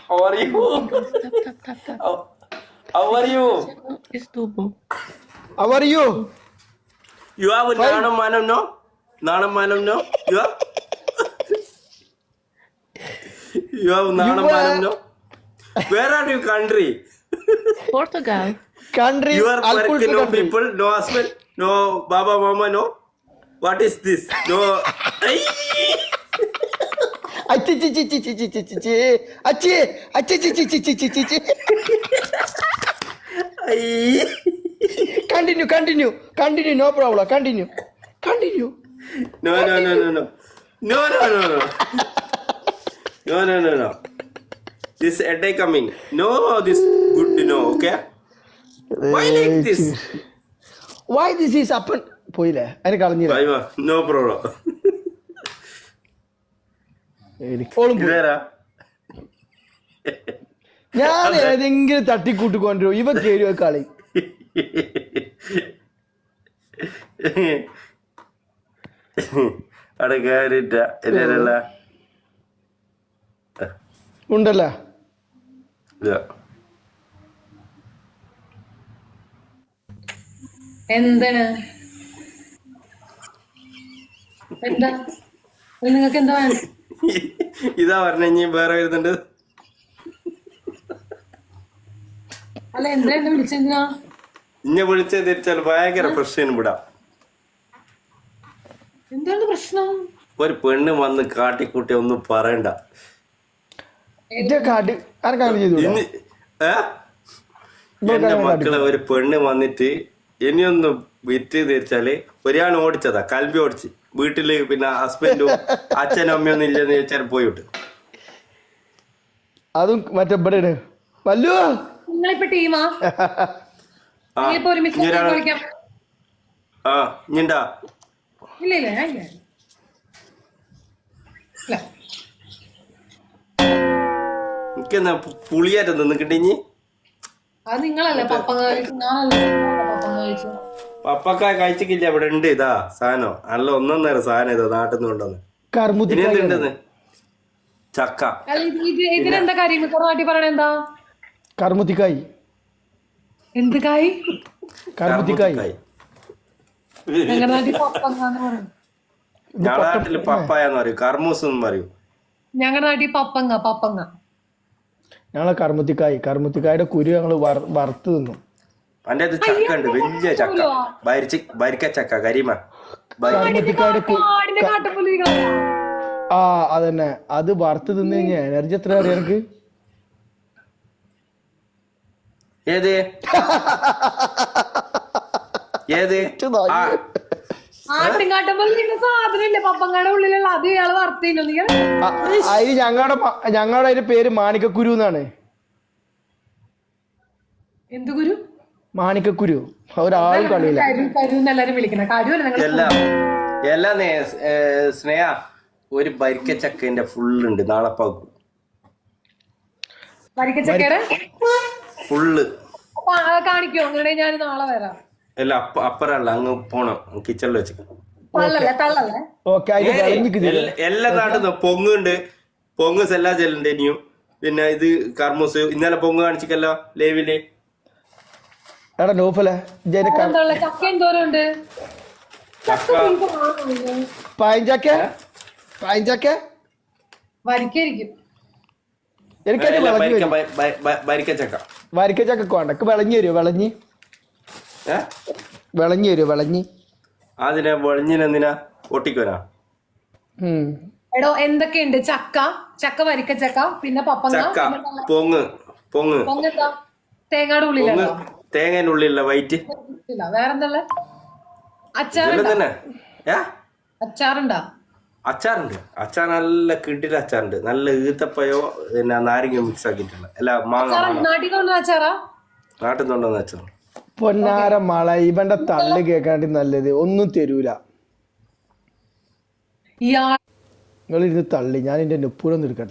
How are you? Tap. How are you? It's Tubo. How are you? You have a Fine. Nanam Manam, no? Nanam Manam, no? You have? You have Nanam Manam, no? Where are you country? Portugal. Country. You are Alpul no country. people, no husband, no Baba Mama, no? What is this? No. Ay! Achi. Ay! Continue. No problem. Continue. No. No. This headache coming. No, this good to know, okay? Why like this? Why this is happen? പോയില്ലേ അതിന് കളഞ്ഞില്ല Bye. No problem. ഓളും പോയി ഇതേരാ? ഞാൻ ഏതെങ്കിലും തട്ടിക്കൂട്ടി കൊണ്ടുവരും ഇവ കേരുവ കളി അവിടെ കേറിട്ട ഇതേരല്ല ഉണ്ടല്ലോ എന്താണ് എന്താ നിങ്ങൾക്ക് എന്താ വേണം ഇതാ പറഞ്ഞ ഇനി വേറെ വരുന്നുണ്ട് അല്ല എന്താ എന്നെ വിളിച്ചെന്തിനാ ഇന്നെ വിളിച്ചത് തിരിച്ചാൽ ഭയങ്കര പ്രശ്നം വിടാം എന്താണ് പ്രശ്നം ഒരു പെണ്ണ് വന്ന് കാട്ടിക്കൂട്ടി ഒന്നും പറയണ്ട കാട്ടി ആർക്കാണ് ചെയ്തു ഇന്ന് എന്റെ മക്കളെ ഒരു പെണ്ണ് വന്നിട്ട് ഇനിയൊന്ന് വിറ്റ് തിരിച്ചാല് ഒരാൾ ഓടിച്ചതാ കൽബി ഓടിച്ച് വീട്ടില് പിന്നെ ഹസ്ബൻഡും അച്ഛനും അമ്മയൊന്നും ഇല്ലെന്ന് ചോദിച്ചാൽ പോയിട്ട് അതും മറ്റേ ഇവിടെ വല്ലു നിങ്ങളിപ്പോ ടീമാ നിങ്ങളിപ്പോ ഒരുമിച്ച് കളിക്കാം ആ ഇണ്ടാ ഇല്ല എനിക്കെന്നാ പുളിയായിട്ട് നിന്നിക്കിട്ടിഞ്ഞി അത് നിങ്ങളല്ലേ പപ്പങ്ങ കഴിച്ചു ഞാനല്ലേ പപ്പങ്ങ കഴിച്ചു പപ്പക്കായ കഴിച്ചിട്ടില്ല ഇവിടെ ഉണ്ട് ഇതാ സാധനം നല്ല ഒന്നൊന്നര സാധനം ഇതാ നാട്ടിൽ നിന്ന് കൊണ്ടുവന്ന് ഇനി എന്തുണ്ടെന്ന് ചക്ക ഇതിനെന്താ കാര്യം നാട്ടി പറയണ എന്താ കർമുത്തിക്കായി എന്ത് കായ് കർമുത്തിക്കായി ഞങ്ങളുടെ നാട്ടിൽ പപ്പങ്ങാന്ന് പറയും ഞങ്ങളുടെ നാട്ടില് പപ്പായെന്ന് പറയും കർമൂസ് എന്ന് പറയും ഞങ്ങളുടെ നാട്ടിൽ പപ്പങ്ങ ഞങ്ങളെ കർമുത്തിക്കായുടെ കുരു ഞങ്ങള് വറുത്ത് തിന്നു അന്റെ അത് ചക്ക ഉണ്ട് വലിയ ചക്ക ഭരിക്ക ചക്ക കരിമ കർമുത്തിക്കായുടെ കാടിന്റെ കാട്ടുപുലികളാ ആ അതന്നെ അത് വറുത്ത് തിന്നു കഴിഞ്ഞാൽ എനർജി എത്ര അറിയാം എനിക്ക് ഏത് ആട്ടിൻകാട്ടുമ്പോ സാധനം ഇല്ല പപ്പങ്ങാടെ ഉള്ളിലുള്ള അത് ഇയാള് വറുത്തില്ലോ നീ അതിന് ഞങ്ങളുടെ അതിന്റെ പേര് മാണിക്കക്കുരു എന്നാണ് എന്ത് ഗുരു മാണിക്കക്കുരു ഒരാളും കളിയില്ല കരുന്നെല്ലാരും വിളിക്കണ കാര്യമല്ല എല്ലാം സ്നേഹ ഒരു ഭരിക്ക ചക്കന്റെ ഫുള്ളുണ്ട് നാളെ പാക്കും വരിക്കച്ചക്കയുടെ ഫുള്ള് കാണിക്കോ അങ്ങനെ ഞാൻ നാളെ വരാം അല്ല അപ്പറല്ല അങ്ങ് പോണം കിച്ചണിൽ വെച്ച് തള്ളല്ലേ ഓക്കെ എല്ലാ നാട്ടിൽ നിന്ന് പൊങ്ങുണ്ട് പൊങ്ങ് സെല്ലാ ചെല്ലുണ്ട് ഇനിയും പിന്നെ ഇത് കർമൂസ് ഇന്നലെ പൊങ്ങ് കാണിച്ചിക്കല്ലോ ലേവില് എടാ നോഫലെ ചക്ക എന്തോരം ഉണ്ട് പയഞ്ചക്ക വരിക്കായിരിക്കും എനിക്കത് ഭരിക്ക ചക്ക വരിക്കച്ചക്ക വേണ്ട വിളഞ്ഞു തരുമോ അതിനെ വെളഞ്ഞിനെന്തിനാ ഒട്ടിക്കോനാ എടോ എന്തൊക്കെയുണ്ട് ചക്ക വരിക്കച്ചക്ക പിന്നെ പപ്പങ്ങ ചക്ക പൊങ്ങ് പൊങ്ങെന്താ തേങ്ങയുടെ ഉള്ളിലോ തേങ്ങന്റെ ഉള്ളിലുള്ള വൈറ്റ് ഇല്ല വേറെന്തല്ലേ അച്ചാറുണ്ടാ അച്ചാറുണ്ട് അച്ചാർ നല്ല കിട്ടില്ല അച്ചാറുണ്ട് നല്ല ഈത്തപ്പയോ പിന്നെ നാരങ്ങ മിക്സ് ആക്കിയിട്ടുള്ള അല്ല മാങ്ങ നാട്ടിൽ കൊണ്ടുവന്ന അച്ചാറാ നാട്ടിൽ കൊണ്ടുവന്ന അച്ചാർ പൊന്നാര മള ഇവന്റെ തള്ളു കേൾക്കാണ്ടി നല്ലത് ഒന്നും തരൂല ഇയാൾ നിങ്ങൾ ഇരുന്ന് തള്ളി ഞാൻ എന്റെ നുപ്പൂരൊന്നും എടുക്കട്ടെ